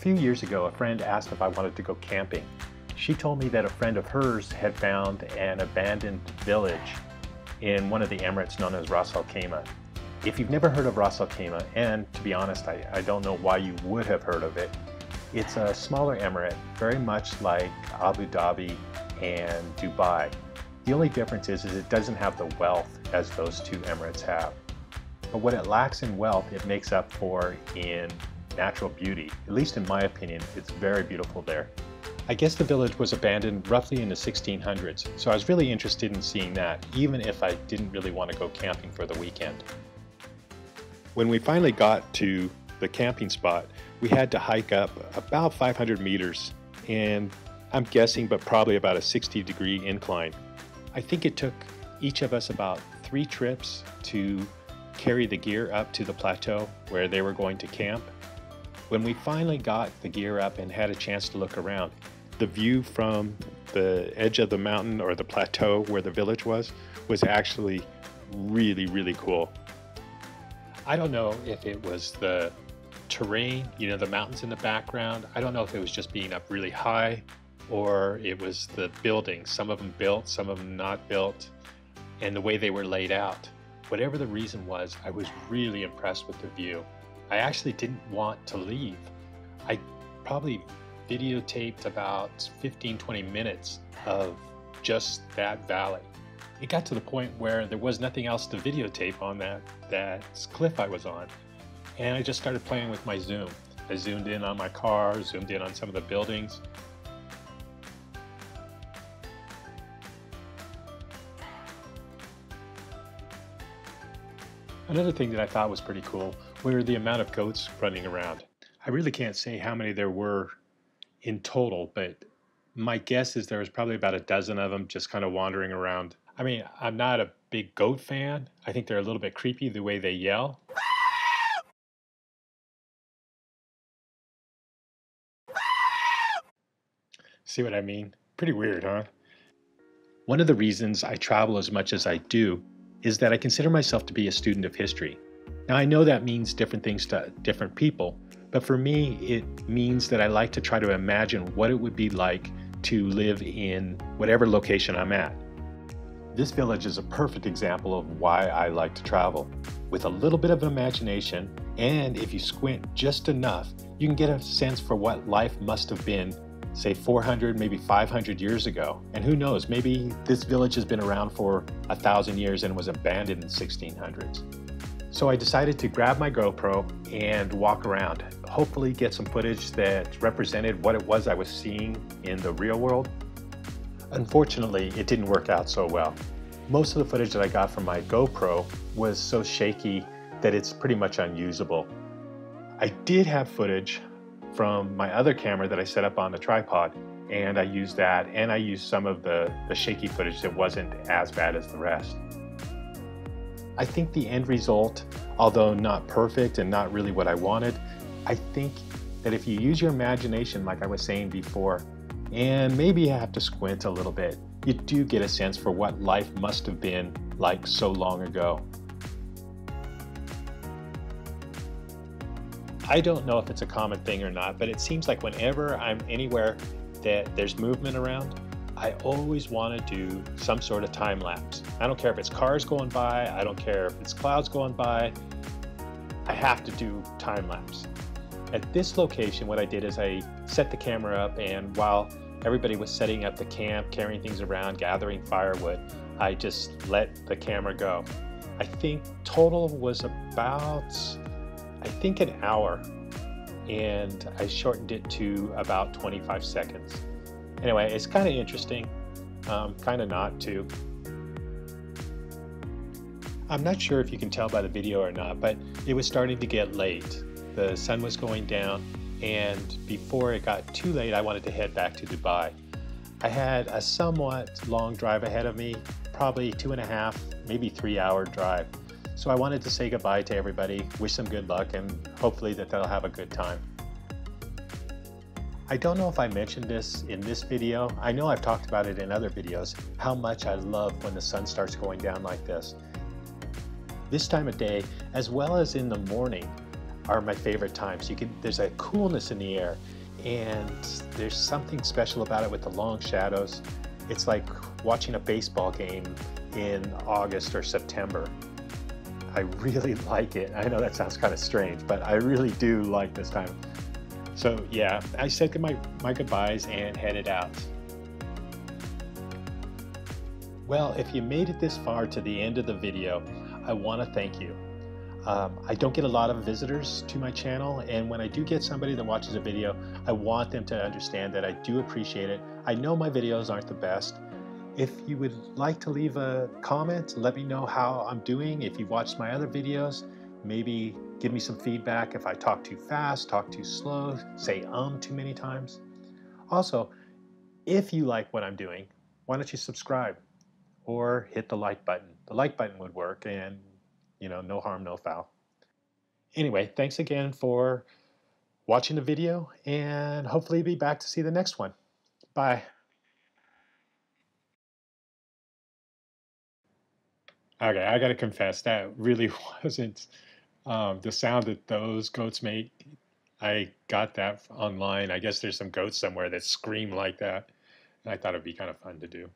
few years ago, a friend asked if I wanted to go camping. She told me that a friend of hers had found an abandoned village in one of the Emirates known as Ras Al Khaimah. If you've never heard of Ras Al Khaimah, and to be honest, I don't know why you would have heard of it, it's a smaller emirate, very much like Abu Dhabi and Dubai. The only difference is it doesn't have the wealth as those two emirates have. But what it lacks in wealth, it makes up for in natural beauty. At least in my opinion, it's very beautiful there. I guess the village was abandoned roughly in the 1600s, so I was really interested in seeing that, even if I didn't really want to go camping for the weekend. When we finally got to the camping spot, we had to hike up about 500 meters, and I'm guessing, but probably about a 60-degree incline. I think it took each of us about 3 trips to carry the gear up to the plateau where they were going to camp. When we finally got the gear up and had a chance to look around, the view from the edge of the mountain or the plateau where the village was actually really, really cool. I don't know if it was the terrain, the mountains in the background. I don't know if it was just being up really high or it was the buildings, some of them built, some of them not built, and the way they were laid out. Whatever the reason was, I was really impressed with the view. I actually didn't want to leave. I probably videotaped about 15-20 minutes of just that valley. It got to the point where there was nothing else to videotape on that cliff I was on. And I just started playing with my zoom. I zoomed in on my car, zoomed in on some of the buildings. Another thing that I thought was pretty cool were the amount of goats running around. I really can't say how many there were in total, but my guess is there was probably about a dozen of them just kind of wandering around. I mean, I'm not a big goat fan. I think they're a little bit creepy the way they yell. See what I mean? Pretty weird, huh? One of the reasons I travel as much as I do is that I consider myself to be a student of history. Now, I know that means different things to different people, but for me, it means that I like to try to imagine what it would be like to live in whatever location I'm at. This village is a perfect example of why I like to travel. With a little bit of imagination, and if you squint just enough, you can get a sense for what life must have been, say 400, maybe 500 years ago. And who knows, maybe this village has been around for 1,000 years and was abandoned in the 1600s. So I decided to grab my GoPro and walk around, hopefully get some footage that represented what it was I was seeing in the real world. Unfortunately, it didn't work out so well. Most of the footage that I got from my GoPro was so shaky that it's pretty much unusable. I did have footage from my other camera that I set up on the tripod, and I used that, and I used some of the shaky footage that wasn't as bad as the rest. I think the end result, although not perfect and not really what I wanted, I think that if you use your imagination like I was saying before, and maybe you have to squint a little bit, you do get a sense for what life must have been like so long ago. I don't know if it's a common thing or not, but it seems like whenever I'm anywhere that there's movement around, I always want to do some sort of time lapse. I don't care if it's cars going by, I don't care if it's clouds going by, I have to do time lapse. At this location, what I did is I set the camera up, and while everybody was setting up the camp, carrying things around, gathering firewood, I just let the camera go. I think total was about, an hour, and I shortened it to about 25 seconds. Anyway, it's kind of interesting, kind of not too. I'm not sure if you can tell by the video or not, but it was starting to get late. The sun was going down, and before it got too late, I wanted to head back to Dubai. I had a somewhat long drive ahead of me, probably 2.5, maybe 3-hour drive. So I wanted to say goodbye to everybody, wish them good luck, and hopefully that they'll have a good time. I don't know if I mentioned this in this video. I know I've talked about it in other videos, how much I love when the sun starts going down like this. This time of day, as well as in the morning, are my favorite times. There's a coolness in the air, and there's something special about it with the long shadows. It's like watching a baseball game in August or September. I really like it. I know that sounds kind of strange, but I really do like this time. So yeah, I said my goodbyes and headed out. Well, if you made it this far to the end of the video, I want to thank you. I don't get a lot of visitors to my channel, and when I do get somebody that watches a video, I want them to understand that I do appreciate it. I know my videos aren't the best. If you would like to leave a comment, let me know how I'm doing. If you've watched my other videos, maybe give me some feedback if I talk too fast, talk too slow, say too many times. Also, if you like what I'm doing, why don't you subscribe or hit the like button? The like button would work, and no harm, no foul. Anyway, thanks again for watching the video, and hopefully be back to see the next one. Bye. Okay, I gotta confess, that really wasn't the sound that those goats make. I got that online. I guess there's some goats somewhere that scream like that, and I thought it'd be kind of fun to do.